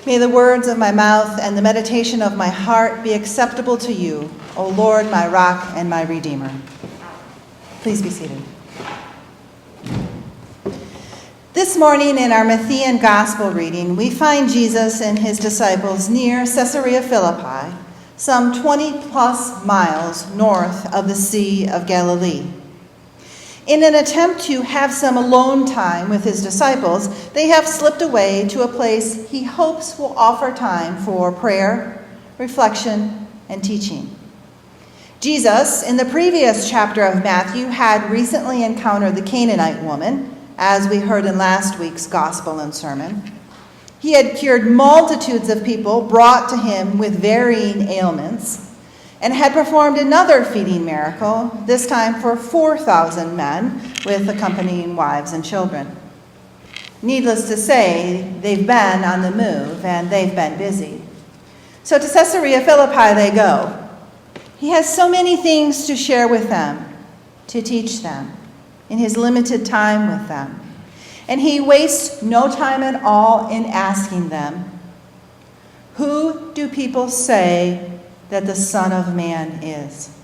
May the words of my mouth and the meditation of my heart be acceptable to you, O Lord, my rock and my redeemer. Please be seated. This morning in our Matthean Gospel reading, we find Jesus and his disciples near Caesarea Philippi, some 20-plus miles north of the Sea of Galilee. In an attempt to have some alone time with his disciples, they have slipped away to a place he hopes will offer time for prayer, reflection, and teaching. Jesus, in the previous chapter of Matthew, had recently encountered the Canaanite woman, as we heard in last week's gospel and sermon. He had cured multitudes of people brought to him with varying ailments, and had performed another feeding miracle, this time for 4,000 men with accompanying wives and children. Needless to say, they've been on the move and they've been busy. So to Caesarea Philippi they go. He has so many things to share with them, to teach them, in his limited time with them. And he wastes no time at all in asking them, who do people say that the Son of Man is?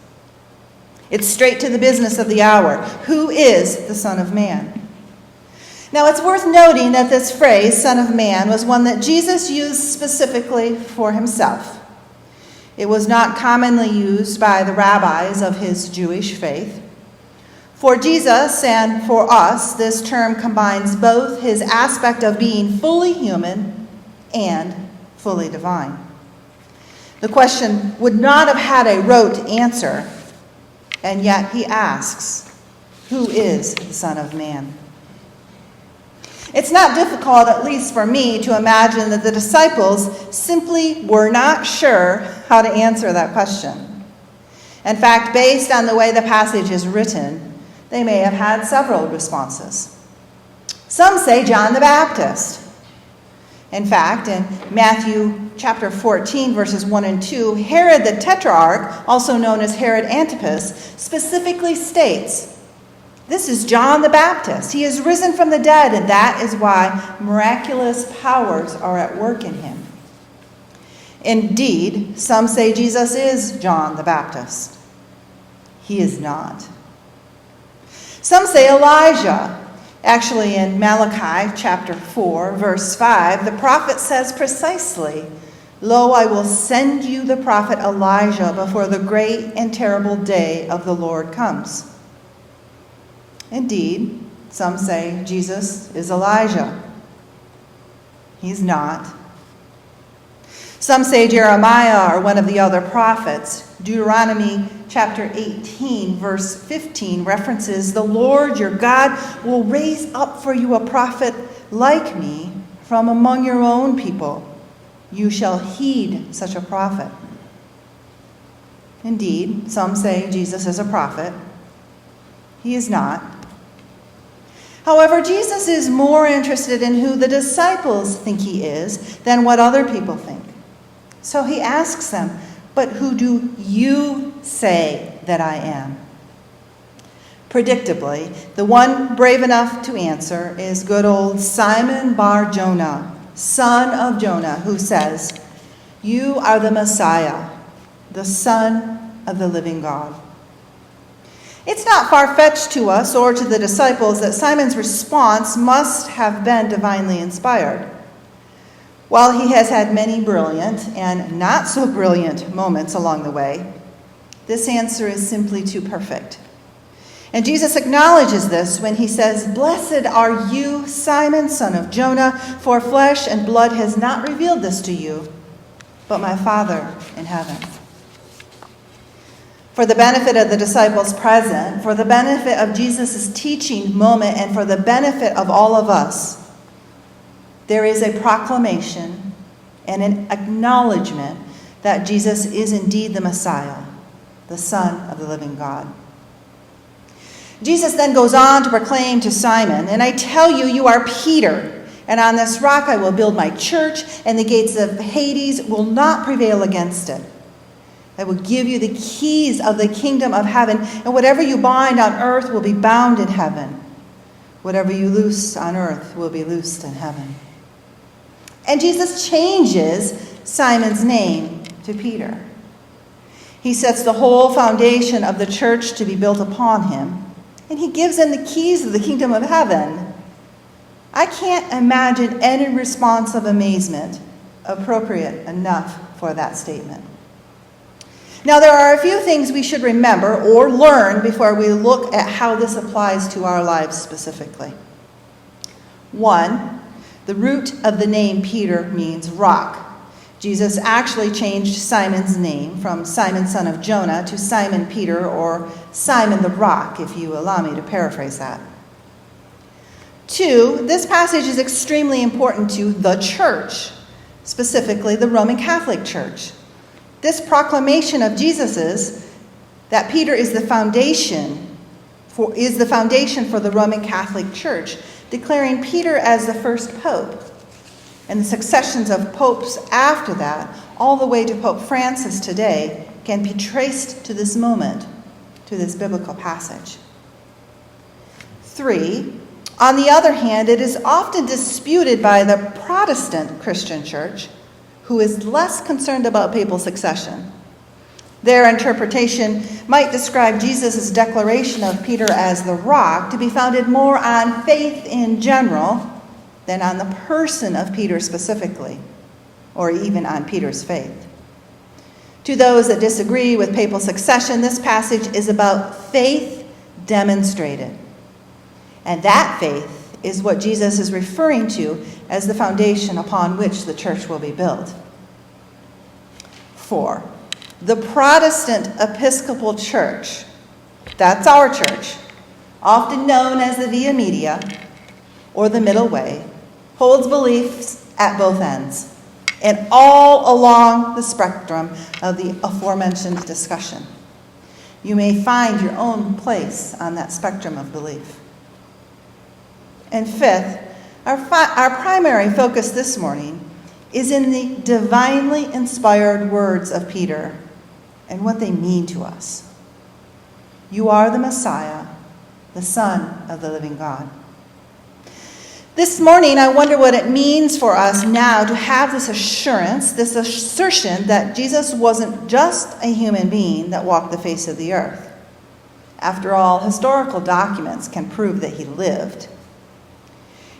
It's straight to the business of the hour. Who is the Son of Man? Now, it's worth noting that this phrase, Son of Man, was one that Jesus used specifically for himself. It was not commonly used by the rabbis of his Jewish faith. For Jesus and for us, this term combines both his aspect of being fully human and fully divine. The question would not have had a rote answer, and yet he asks, who is the Son of Man? It's not difficult, at least for me, to imagine that the disciples simply were not sure how to answer that question. In fact, based on the way the passage is written, they may have had several responses. Some say John the Baptist. In fact, in Matthew chapter 14, verses 1 and 2, Herod the Tetrarch, also known as Herod Antipas, specifically states, this is John the Baptist. He is risen from the dead, and that is why miraculous powers are at work in him. Indeed, some say Jesus is John the Baptist. He is not. Some say Elijah. Actually, in Malachi chapter 4, verse 5, the prophet says precisely, lo, I will send you the prophet Elijah before the great and terrible day of the Lord comes. Indeed, some say Jesus is Elijah. He's not. Some say Jeremiah or one of the other prophets. Deuteronomy chapter 18, verse 15 references, the Lord your God will raise up for you a prophet like me from among your own people. You shall heed such a prophet. Indeed, some say Jesus is a prophet. He is not. However, Jesus is more interested in who the disciples think he is than what other people think. So he asks them, but who do you say that I am? Predictably, the one brave enough to answer is good old Simon Bar Jonah, son of Jonah, who says, you are the Messiah, the Son of the living God. It's not far-fetched to us or to the disciples that Simon's response must have been divinely inspired. While he has had many brilliant and not so brilliant moments along the way, this answer is simply too perfect. And Jesus acknowledges this when he says, blessed are you, Simon, son of Jonah, for flesh and blood has not revealed this to you, but my Father in heaven. For the benefit of the disciples present, for the benefit of Jesus' teaching moment, and for the benefit of all of us, there is a proclamation and an acknowledgement that Jesus is indeed the Messiah, the Son of the living God. Jesus then goes on to proclaim to Simon, and I tell you, you are Peter, and on this rock I will build my church, and the gates of Hades will not prevail against it. I will give you the keys of the kingdom of heaven, and whatever you bind on earth will be bound in heaven. Whatever you loose on earth will be loosed in heaven. And Jesus changes Simon's name to Peter. He sets the whole foundation of the church to be built upon him, and he gives him the keys of the kingdom of heaven. I can't imagine any response of amazement appropriate enough for that statement. Now, there are a few things we should remember or learn before we look at how this applies to our lives specifically. 1, the root of the name Peter means rock. Jesus actually changed Simon's name from Simon, son of Jonah, to Simon Peter, or Simon the Rock, if you allow me to paraphrase that. 2, this passage is extremely important to the church, specifically the Roman Catholic Church. This proclamation of Jesus's, that Peter is the foundation for the Roman Catholic Church, declaring Peter as the first pope, and the successions of popes after that, all the way to Pope Francis today, can be traced to this moment, to this biblical passage. 3, on the other hand, it is often disputed by the Protestant Christian church, who is less concerned about papal succession. Their interpretation might describe Jesus' declaration of Peter as the rock to be founded more on faith in general than on the person of Peter specifically, or even on Peter's faith. To those that disagree with papal succession, this passage is about faith demonstrated. And that faith is what Jesus is referring to as the foundation upon which the church will be built. 4, the Protestant Episcopal Church, that's our church, often known as the Via Media, or the middle way, holds beliefs at both ends and all along the spectrum of the aforementioned discussion. You may find your own place on that spectrum of belief. And 5th, our primary focus this morning is in the divinely inspired words of Peter and what they mean to us. You are the Messiah, the Son of the living God. This morning, I wonder what it means for us now to have this assurance, this assertion that Jesus wasn't just a human being that walked the face of the earth. After all, historical documents can prove that he lived.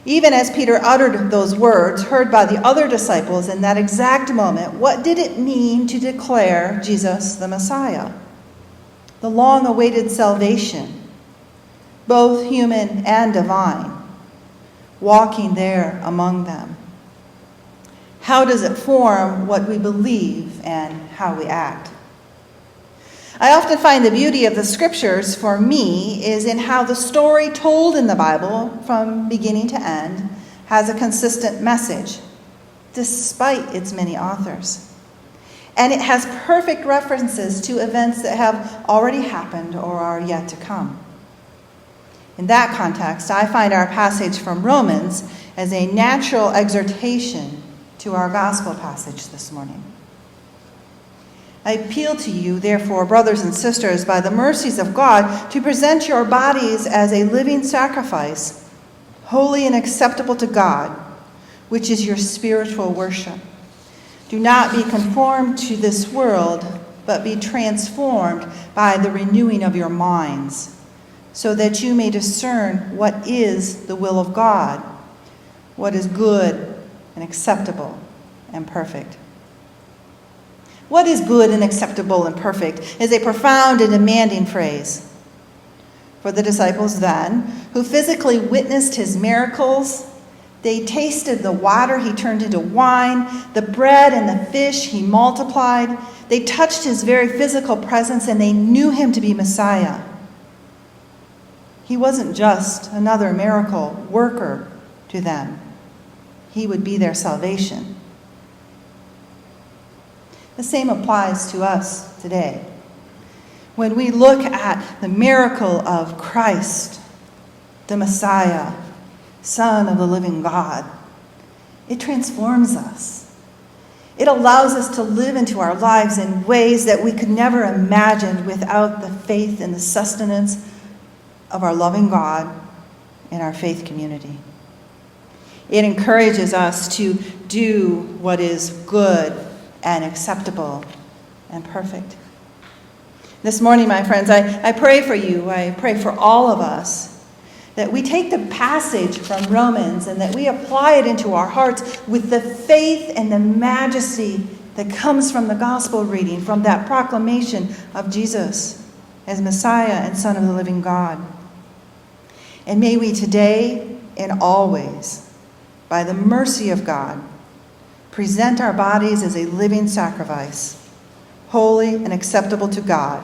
Even as Peter uttered those words heard by the other disciples in that exact moment, what did it mean to declare Jesus the Messiah? The long-awaited salvation, both human and divine, walking there among them. How does it form what we believe and how we act? I often find the beauty of the scriptures for me is in how the story told in the Bible from beginning to end has a consistent message, despite its many authors. And it has perfect references to events that have already happened or are yet to come. In that context, I find our passage from Romans as a natural exhortation to our gospel passage this morning. I appeal to you, therefore, brothers and sisters, by the mercies of God, to present your bodies as a living sacrifice, holy and acceptable to God, which is your spiritual worship. Do not be conformed to this world, but be transformed by the renewing of your minds, so that you may discern what is the will of God, what is good and acceptable and perfect. What is good and acceptable and perfect is a profound and demanding phrase. For the disciples then, who physically witnessed his miracles, they tasted the water he turned into wine, the bread and the fish he multiplied. They touched his very physical presence, and they knew him to be Messiah. He wasn't just another miracle worker to them. He would be their salvation. The same applies to us today. When we look at the miracle of Christ, the Messiah, Son of the living God, it transforms us. It allows us to live into our lives in ways that we could never imagine without the faith and the sustenance of our loving God and our faith community. It encourages us to do what is good and acceptable and perfect. This morning, my friends, I pray for you, I pray for all of us, that we take the passage from Romans and that we apply it into our hearts with the faith and the majesty that comes from the gospel reading, from that proclamation of Jesus as Messiah and Son of the living God. And may we today and always, by the mercy of God, present our bodies as a living sacrifice, holy and acceptable to God,